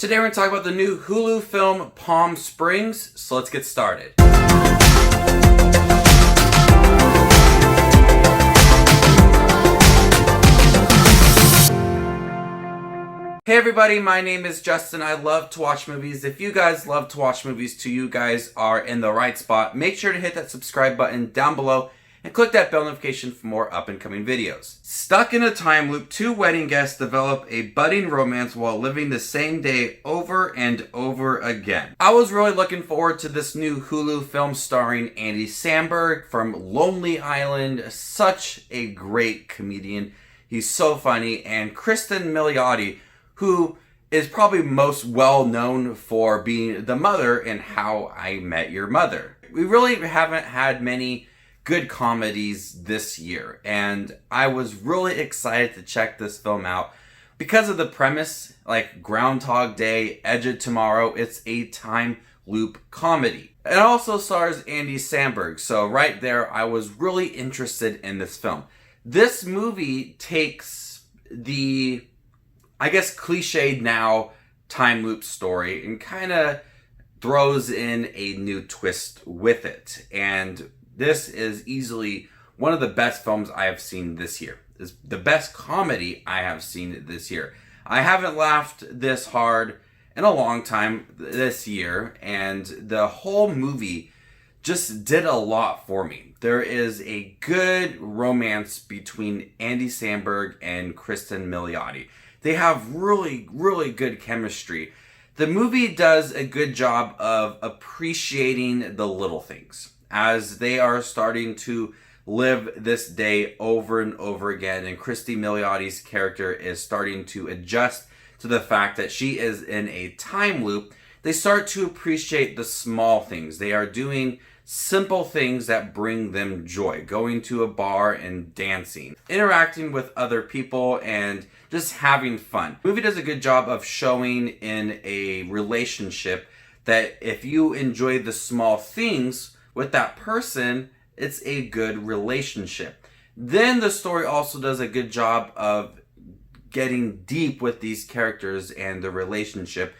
Today we're going to talk about the new Hulu film Palm Springs, so let's get started. Hey everybody, my name is Justin. I love to watch movies. If you guys love to watch movies too, you guys are in the right spot. Make sure to hit that subscribe button down below and click that bell notification for more up and coming videos. Stuck in a time loop, two wedding guests develop a budding romance while living the same day over and over again. I was really looking forward to this new Hulu film starring Andy Samberg from Lonely Island. Such a great comedian. He's so funny. And Cristin Milioti, who is probably most well known for being the mother in How I Met Your Mother. We really haven't had many good comedies this year, and I was really excited to check this film out because of the premise. Like Groundhog Day, Edge of Tomorrow, it's a time loop comedy. It also stars Andy Samberg, so right there I was really interested in this film. This movie takes the, I guess, cliched now time loop story and kind of throws in a new twist with it. And this is easily one of the best films I have seen this year. It's the best comedy I have seen this year. I haven't laughed this hard in a long time this year, and the whole movie just did a lot for me. There is a good romance between Andy Samberg and Cristin Milioti. They have really, really good chemistry. The movie does a good job of appreciating the little things as they are starting to live this day over and over again. And Cristin Milioti's character is starting to adjust to the fact that she is in a time loop. They start to appreciate the small things. They are doing simple things that bring them joy. Going to a bar and dancing, interacting with other people, and just having fun. The movie does a good job of showing in a relationship that if you enjoy the small things with that person, it's a good relationship. Then the story also does a good job of getting deep with these characters and the relationship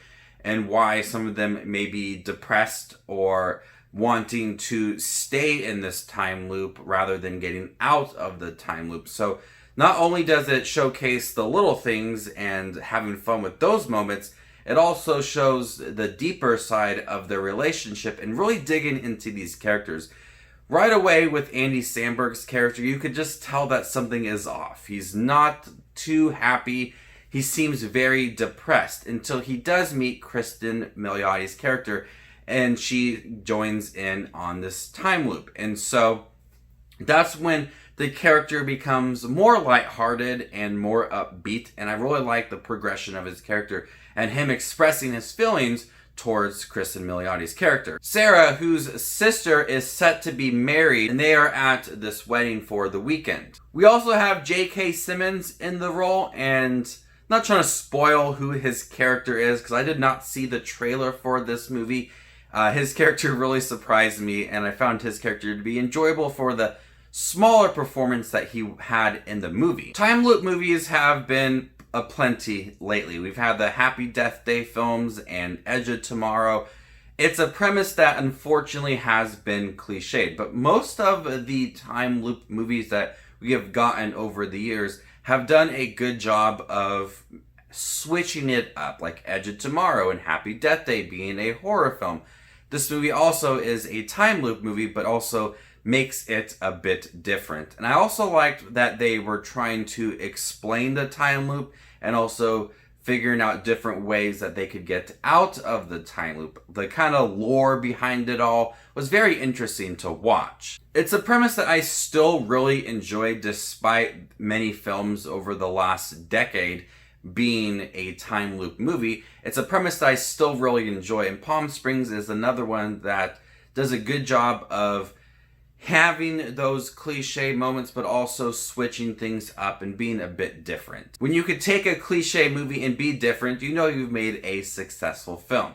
and why some of them may be depressed or wanting to stay in this time loop rather than getting out of the time loop. So not only does it showcase the little things and having fun with those moments, it also shows the deeper side of the relationship and really digging into these characters. Right away with Andy Samberg's character, you could just tell that something is off. He's not too happy. He seems very depressed until he does meet Cristin Milioti's character, and she joins in on this time loop. And so that's when the character becomes more lighthearted and more upbeat, and I really like the progression of his character and him expressing his feelings towards Cristin Milioti's character. Sarah, whose sister is set to be married, and they are at this wedding for the weekend. We also have J.K. Simmons in the role, and I'm not trying to spoil who his character is because I did not see the trailer for this movie. His character really surprised me, and I found his character to be enjoyable for the smaller performance that he had in the movie. Time loop movies have been aplenty lately. We've had the Happy Death Day films and Edge of Tomorrow. It's a premise that unfortunately has been cliched, but most of the time loop movies that we have gotten over the years have done a good job of switching it up, like Edge of Tomorrow and Happy Death Day being a horror film. This movie also is a time loop movie, but also makes it a bit different. And I also liked that they were trying to explain the time loop and also figuring out different ways that they could get out of the time loop. The kind of lore behind it all was very interesting to watch. It's a premise that I still really enjoy despite many films over the last decade being a time loop movie. It's a premise that I still really enjoy, and Palm Springs is another one that does a good job of having those cliche moments but also switching things up and being a bit different. When you could take a cliche movie and be different, you know you've made a successful film.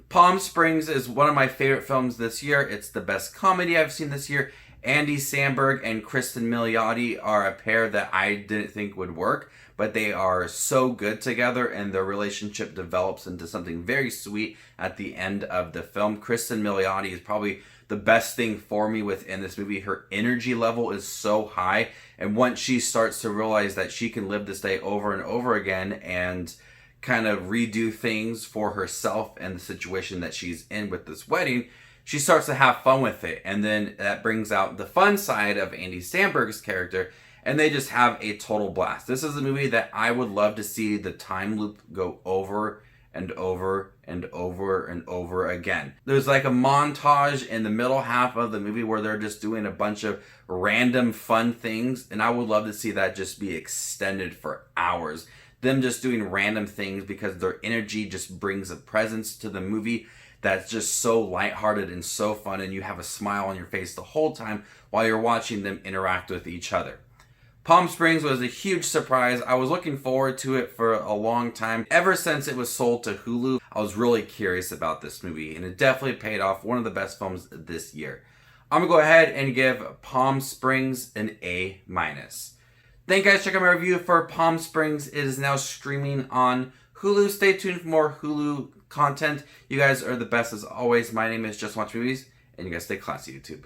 Palm Springs is one of my favorite films this year. It's the best comedy I've seen this year, Andy Samberg and Cristin Milioti are a pair that I didn't think would work, but they are so good together, and their relationship develops into something very sweet at the end of the film. Cristin Milioti is probably the best thing for me within this movie. Her energy level is so high, and once she starts to realize that she can live this day over and over again and kind of redo things for herself and the situation that she's in with this wedding, she starts to have fun with it. And then that brings out the fun side of Andy Samberg's character, and they just have a total blast. This is a movie that I would love to see the time loop go over and over and over and over again. There's like a montage in the middle half of the movie where they're just doing a bunch of random fun things, and I would love to see that just be extended for hours. Them just doing random things because their energy just brings a presence to the movie that's just so lighthearted and so fun, and you have a smile on your face the whole time while you're watching them interact with each other. Palm Springs was a huge surprise. I was looking forward to it for a long time. Ever since it was sold to Hulu, I was really curious about this movie, and it definitely paid off. One of the best films this year. I'm gonna go ahead and give Palm Springs an A-. Thank you guys. Check out my review for Palm Springs. It is now streaming on Hulu. Stay tuned for more Hulu content. You guys are the best as always. My name is Just Watch Movies, and you guys stay classy, YouTube.